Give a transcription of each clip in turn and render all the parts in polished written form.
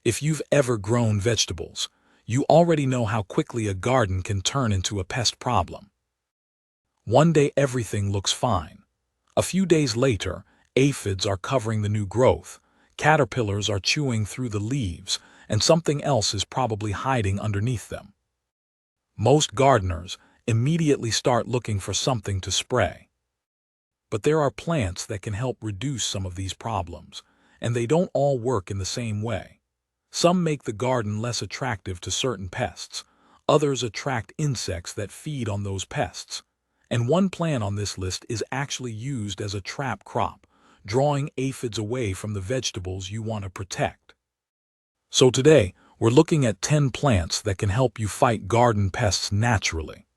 If you've ever grown vegetables, you already know how quickly a garden can turn into a pest problem. One day everything looks fine. A few days later, aphids are covering the new growth, caterpillars are chewing through the leaves, and something else is probably hiding underneath them. Most gardeners immediately start looking for something to spray. But there are plants that can help reduce some of these problems, and they don't all work in the same way. Some make the garden less attractive to certain pests, others attract insects that feed on those pests. And one plant on this list is actually used as a trap crop, drawing aphids away from the vegetables you want to protect. So today, we're looking at 10 plants that can help you fight garden pests naturally.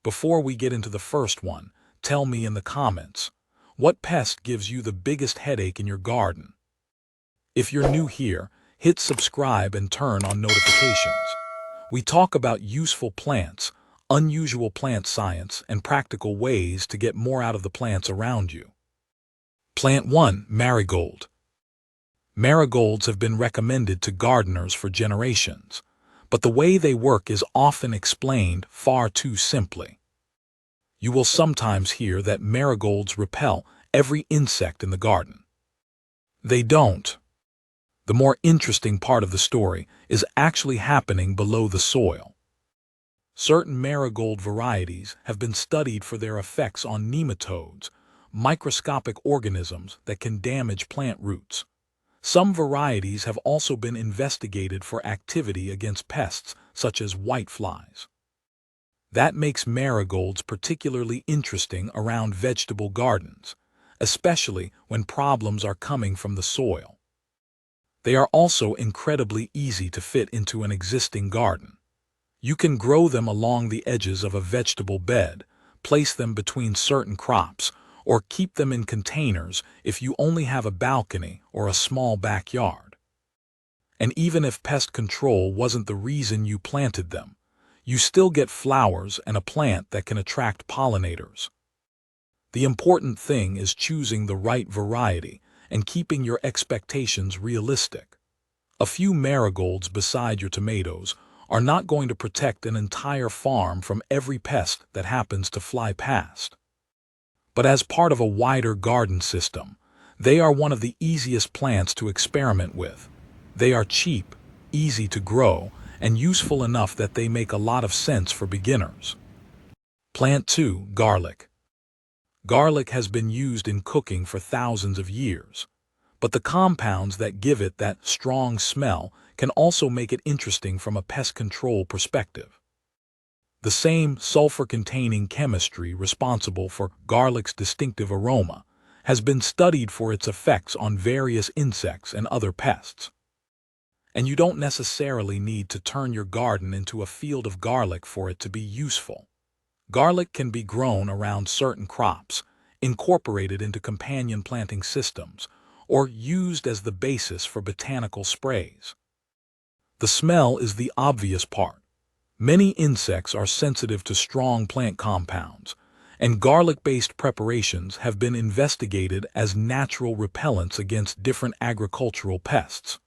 Before we get into the first one, tell me in the comments, what pest gives you the biggest headache in your garden? If you're new here, hit subscribe and turn on notifications. We talk about useful plants, unusual plant science, and practical ways to get more out of the plants around you. Plant 1. Marigold. Marigolds have been recommended to gardeners for generations, but the way they work is often explained far too simply. You will sometimes hear that marigolds repel every insect in the garden. They don't. The more interesting part of the story is actually happening below the soil. Certain marigold varieties have been studied for their effects on nematodes, microscopic organisms that can damage plant roots. Some varieties have also been investigated for activity against pests such as whiteflies. That makes marigolds particularly interesting around vegetable gardens, especially when problems are coming from the soil. They are also incredibly easy to fit into an existing garden. You can grow them along the edges of a vegetable bed, place them between certain crops, or keep them in containers if you only have a balcony or a small backyard. And even if pest control wasn't the reason you planted them, you still get flowers and a plant that can attract pollinators. The important thing is choosing the right variety and keeping your expectations realistic. A few marigolds beside your tomatoes are not going to protect an entire farm from every pest that happens to fly past. But as part of a wider garden system, they are one of the easiest plants to experiment with. They are cheap, easy to grow, and useful enough that they make a lot of sense for beginners. Plant 2. Garlic. Garlic has been used in cooking for thousands of years, but the compounds that give it that strong smell can also make it interesting from a pest control perspective. The same sulfur-containing chemistry responsible for garlic's distinctive aroma has been studied for its effects on various insects and other pests. And you don't necessarily need to turn your garden into a field of garlic for it to be useful. Garlic can be grown around certain crops, incorporated into companion planting systems, or used as the basis for botanical sprays. The smell is the obvious part. Many insects are sensitive to strong plant compounds, and garlic-based preparations have been investigated as natural repellents against different agricultural pests.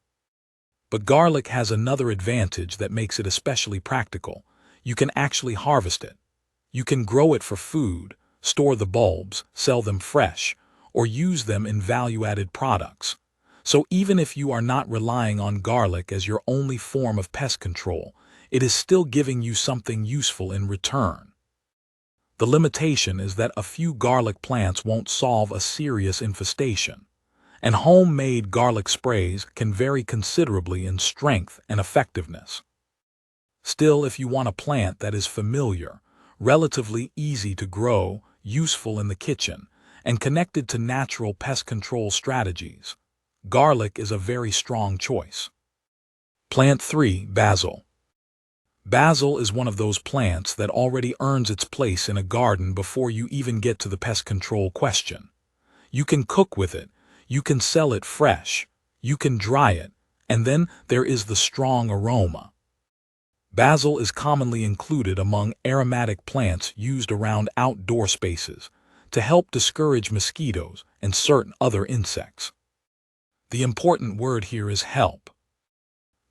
But garlic has another advantage that makes it especially practical. You can actually harvest it. You can grow it for food, store the bulbs, sell them fresh, or use them in value-added products. So even if you are not relying on garlic as your only form of pest control, it is still giving you something useful in return. The limitation is that a few garlic plants won't solve a serious infestation, and homemade garlic sprays can vary considerably in strength and effectiveness. Still, if you want a plant that is familiar, relatively easy to grow, useful in the kitchen, and connected to natural pest control strategies, garlic is a very strong choice. Plant 3. Basil. Basil is one of those plants that already earns its place in a garden before you even get to the pest control question. You can cook with it, you can sell it fresh, you can dry it, and then there is the strong aroma. Basil is commonly included among aromatic plants used around outdoor spaces to help discourage mosquitoes and certain other insects. The important word here is help.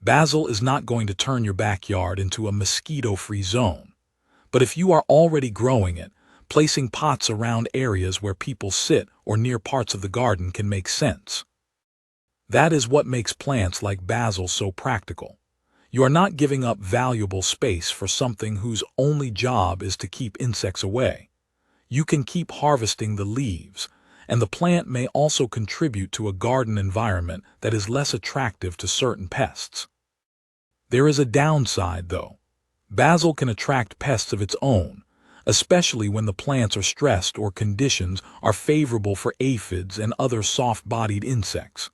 Basil is not going to turn your backyard into a mosquito-free zone. But if you are already growing it, placing pots around areas where people sit or near parts of the garden can make sense. That is what makes plants like basil so practical. You are not giving up valuable space for something whose only job is to keep insects away. You can keep harvesting the leaves, and the plant may also contribute to a garden environment that is less attractive to certain pests. There is a downside, though. Basil can attract pests of its own, especially when the plants are stressed or conditions are favorable for aphids and other soft-bodied insects.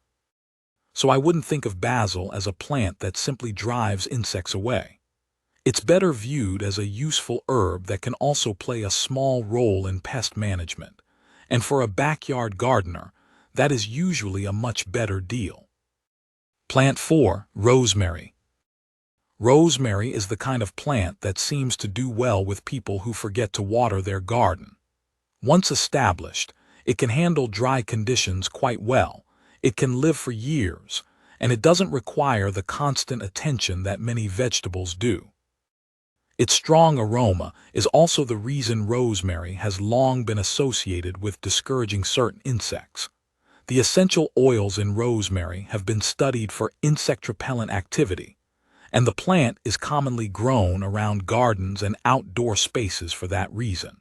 So I wouldn't think of basil as a plant that simply drives insects away. It's better viewed as a useful herb that can also play a small role in pest management. And for a backyard gardener, that is usually a much better deal. Plant 4, rosemary. Rosemary is the kind of plant that seems to do well with people who forget to water their garden. Once established, it can handle dry conditions quite well. It can live for years, and it doesn't require the constant attention that many vegetables do. Its strong aroma is also the reason rosemary has long been associated with discouraging certain insects. The essential oils in rosemary have been studied for insect repellent activity, and the plant is commonly grown around gardens and outdoor spaces for that reason.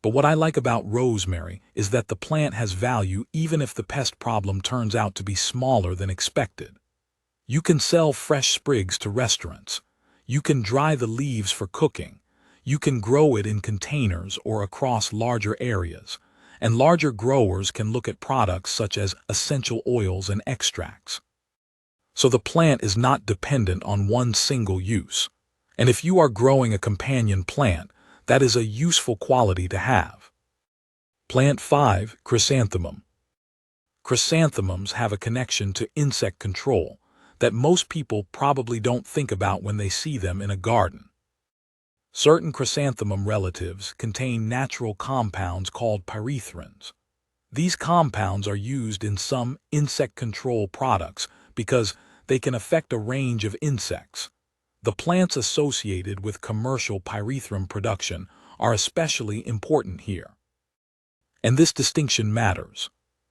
But what I like about rosemary is that the plant has value even if the pest problem turns out to be smaller than expected. You can sell fresh sprigs to restaurants. You can dry the leaves for cooking. You can grow it in containers or across larger areas. And larger growers can look at products such as essential oils and extracts. So the plant is not dependent on one single use. And if you are growing a companion plant, that is a useful quality to have. Plant 5, chrysanthemum. Chrysanthemums have a connection to insect control that most people probably don't think about when they see them in a garden. Certain chrysanthemum relatives contain natural compounds called pyrethrins. These compounds are used in some insect control products because they can affect a range of insects. The plants associated with commercial pyrethrum production are especially important here. And this distinction matters.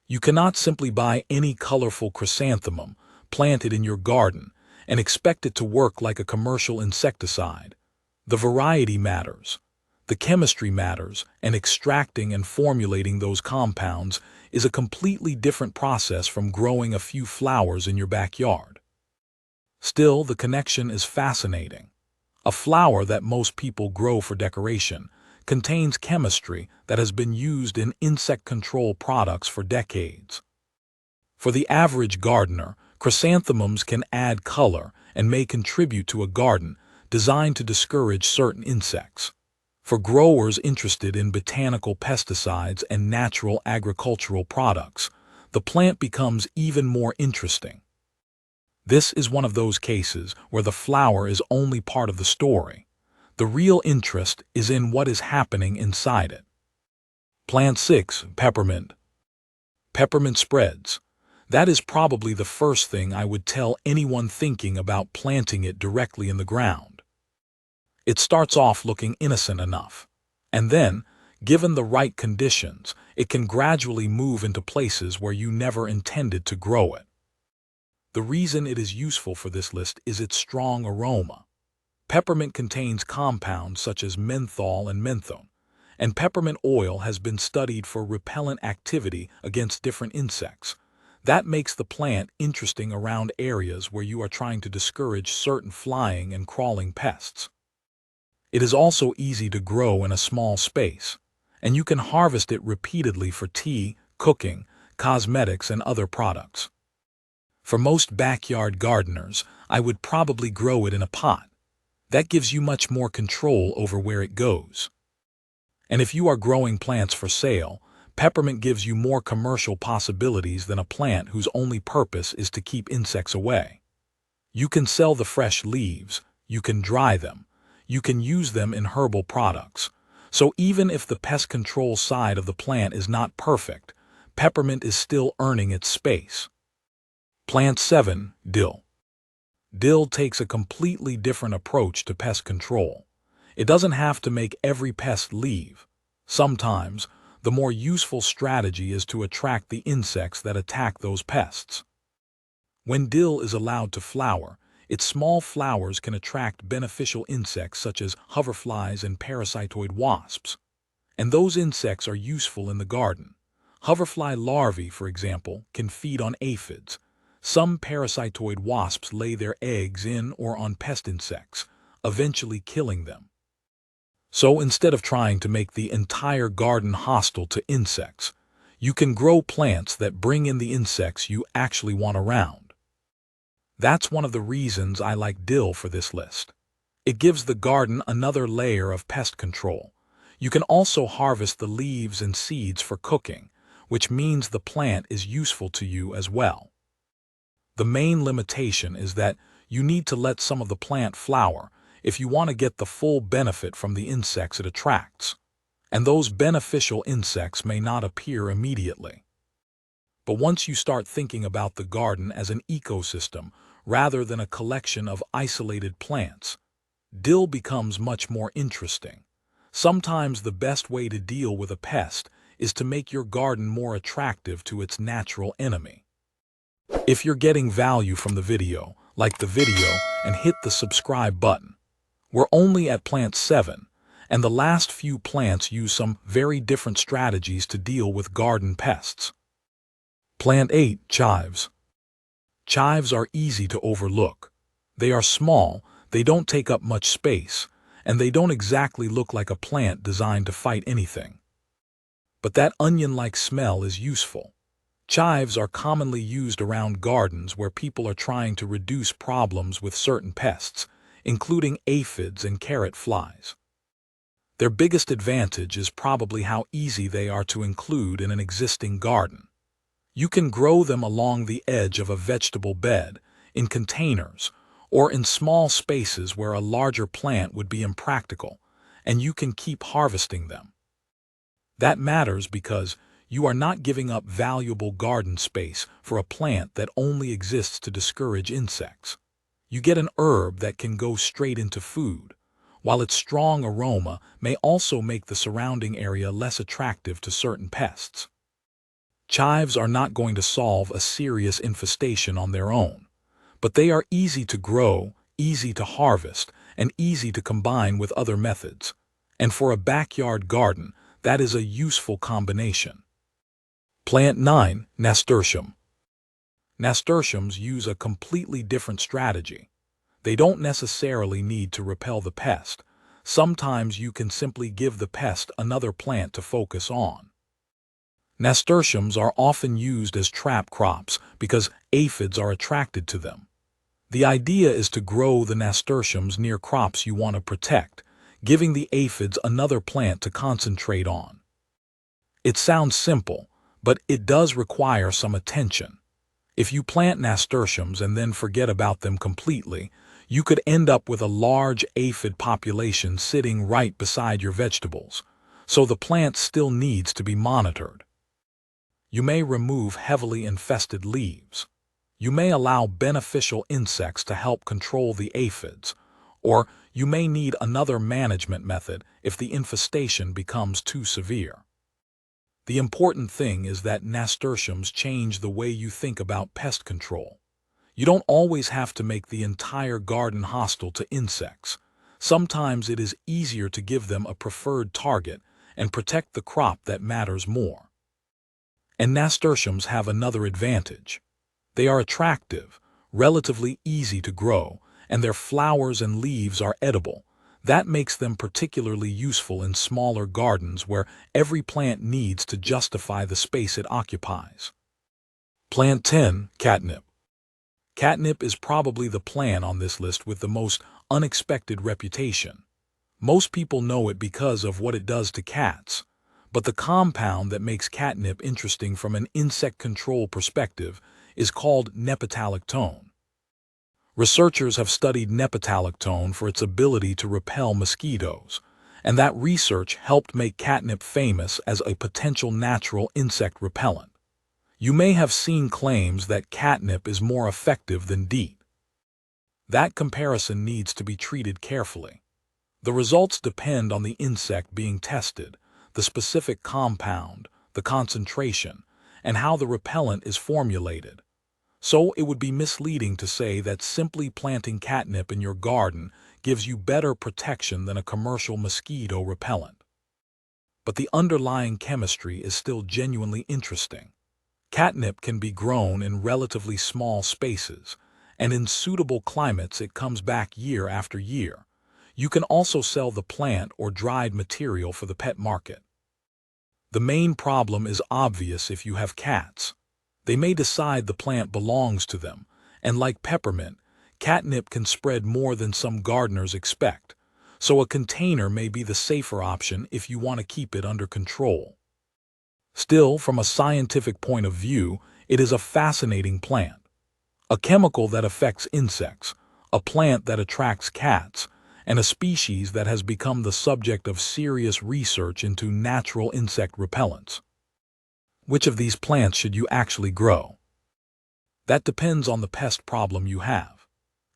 You cannot simply buy any colorful chrysanthemum planted in your garden and expect it to work like a commercial insecticide. The variety matters. The chemistry matters, and extracting and formulating those compounds is a completely different process from growing a few flowers in your backyard. Still, the connection is fascinating. A flower that most people grow for decoration contains chemistry that has been used in insect control products for decades. For the average gardener, chrysanthemums can add color and may contribute to a garden designed to discourage certain insects. For growers interested in botanical pesticides and natural agricultural products, the plant becomes even more interesting. This is one of those cases where the flower is only part of the story. The real interest is in what is happening inside it. Plant 6, peppermint. Peppermint spreads. That is probably the first thing I would tell anyone thinking about planting it directly in the ground. It starts off looking innocent enough, and then, given the right conditions, it can gradually move into places where you never intended to grow it. The reason it is useful for this list is its strong aroma. Peppermint contains compounds such as menthol and menthone, and peppermint oil has been studied for repellent activity against different insects. That makes the plant interesting around areas where you are trying to discourage certain flying and crawling pests. It is also easy to grow in a small space, and you can harvest it repeatedly for tea, cooking, cosmetics, and other products. For most backyard gardeners, I would probably grow it in a pot. That gives you much more control over where it goes. And if you are growing plants for sale, peppermint gives you more commercial possibilities than a plant whose only purpose is to keep insects away. You can sell the fresh leaves, you can dry them, you can use them in herbal products. So even if the pest control side of the plant is not perfect, peppermint is still earning its space. Plant 7, dill. Dill takes a completely different approach to pest control. It doesn't have to make every pest leave. Sometimes, the more useful strategy is to attract the insects that attack those pests. When dill is allowed to flower, its small flowers can attract beneficial insects such as hoverflies and parasitoid wasps. And those insects are useful in the garden. Hoverfly larvae, for example, can feed on aphids. Some parasitoid wasps lay their eggs in or on pest insects, eventually killing them. So instead of trying to make the entire garden hostile to insects, you can grow plants that bring in the insects you actually want around. That's one of the reasons I like dill for this list. It gives the garden another layer of pest control. You can also harvest the leaves and seeds for cooking, which means the plant is useful to you as well. The main limitation is that you need to let some of the plant flower if you want to get the full benefit from the insects it attracts. And those beneficial insects may not appear immediately. But once you start thinking about the garden as an ecosystem rather than a collection of isolated plants, dill becomes much more interesting. Sometimes the best way to deal with a pest is to make your garden more attractive to its natural enemy. If you're getting value from the video, like the video and hit the subscribe button. We're only at plant 7, and the last few plants use some very different strategies to deal with garden pests. Plant 8, chives. Chives are easy to overlook. They are small, they don't take up much space, and they don't exactly look like a plant designed to fight anything. But that onion-like smell is useful. Chives are commonly used around gardens where people are trying to reduce problems with certain pests, including aphids and carrot flies. Their biggest advantage is probably how easy they are to include in an existing garden. You can grow them along the edge of a vegetable bed, in containers, or in small spaces where a larger plant would be impractical, and you can keep harvesting them. That matters because you are not giving up valuable garden space for a plant that only exists to discourage insects. You get an herb that can go straight into food, while its strong aroma may also make the surrounding area less attractive to certain pests. Chives are not going to solve a serious infestation on their own, but they are easy to grow, easy to harvest, and easy to combine with other methods. And for a backyard garden, that is a useful combination. Plant 9, nasturtium. Nasturtiums use a completely different strategy. They don't necessarily need to repel the pest. Sometimes you can simply give the pest another plant to focus on. Nasturtiums are often used as trap crops because aphids are attracted to them. The idea is to grow the nasturtiums near crops you want to protect, giving the aphids another plant to concentrate on. It sounds simple, but it does require some attention. If you plant nasturtiums and then forget about them completely, you could end up with a large aphid population sitting right beside your vegetables, so the plant still needs to be monitored. You may remove heavily infested leaves. You may allow beneficial insects to help control the aphids, or you may need another management method if the infestation becomes too severe. The important thing is that nasturtiums change the way you think about pest control. You don't always have to make the entire garden hostile to insects. Sometimes it is easier to give them a preferred target and protect the crop that matters more. And nasturtiums have another advantage. They are attractive, relatively easy to grow, and their flowers and leaves are edible. That makes them particularly useful in smaller gardens where every plant needs to justify the space it occupies. Plant 10, catnip. Catnip is probably the plant on this list with the most unexpected reputation. Most people know it because of what it does to cats, but the compound that makes catnip interesting from an insect control perspective is called nepetalactone. Researchers have studied nepetalactone for its ability to repel mosquitoes, and that research helped make catnip famous as a potential natural insect repellent. You may have seen claims that catnip is more effective than DEET. That comparison needs to be treated carefully. The results depend on the insect being tested, the specific compound, the concentration, and how the repellent is formulated. So it would be misleading to say that simply planting catnip in your garden gives you better protection than a commercial mosquito repellent. But the underlying chemistry is still genuinely interesting. Catnip can be grown in relatively small spaces, and in suitable climates it comes back year after year. You can also sell the plant or dried material for the pet market. The main problem is obvious if you have cats. They may decide the plant belongs to them, and like peppermint, catnip can spread more than some gardeners expect, so a container may be the safer option if you want to keep it under control. Still, from a scientific point of view, it is a fascinating plant. A chemical that affects insects, a plant that attracts cats, and a species that has become the subject of serious research into natural insect repellents. Which of these plants should you actually grow? That depends on the pest problem you have.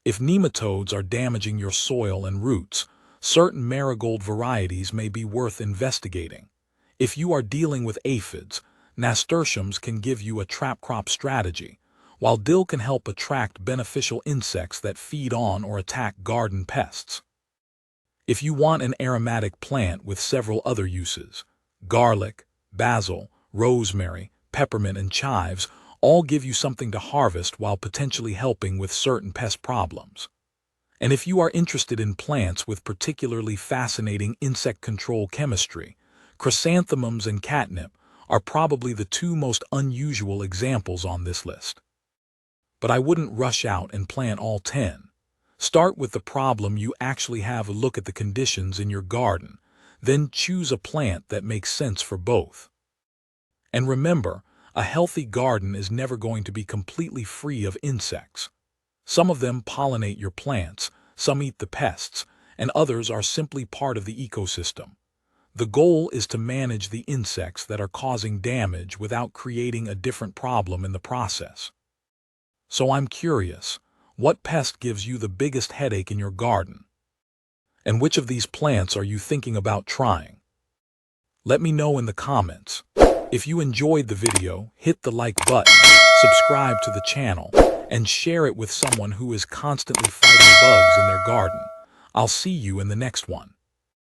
If nematodes are damaging your soil and roots, certain marigold varieties may be worth investigating. If you are dealing with aphids, nasturtiums can give you a trap crop strategy, while dill can help attract beneficial insects that feed on or attack garden pests. If you want an aromatic plant with several other uses, garlic, basil, rosemary, peppermint, and chives all give you something to harvest while potentially helping with certain pest problems. And if you are interested in plants with particularly fascinating insect control chemistry, chrysanthemums and catnip are probably the two most unusual examples on this list. But I wouldn't rush out and plant all 10. Start with the problem you actually have, a look at the conditions in your garden, then choose a plant that makes sense for both. And remember, a healthy garden is never going to be completely free of insects. Some of them pollinate your plants, some eat the pests, and others are simply part of the ecosystem. The goal is to manage the insects that are causing damage without creating a different problem in the process. So I'm curious, what pest gives you the biggest headache in your garden? And which of these plants are you thinking about trying? Let me know in the comments. If you enjoyed the video, hit the like button, subscribe to the channel, and share it with someone who is constantly fighting bugs in their garden. I'll see you in the next one.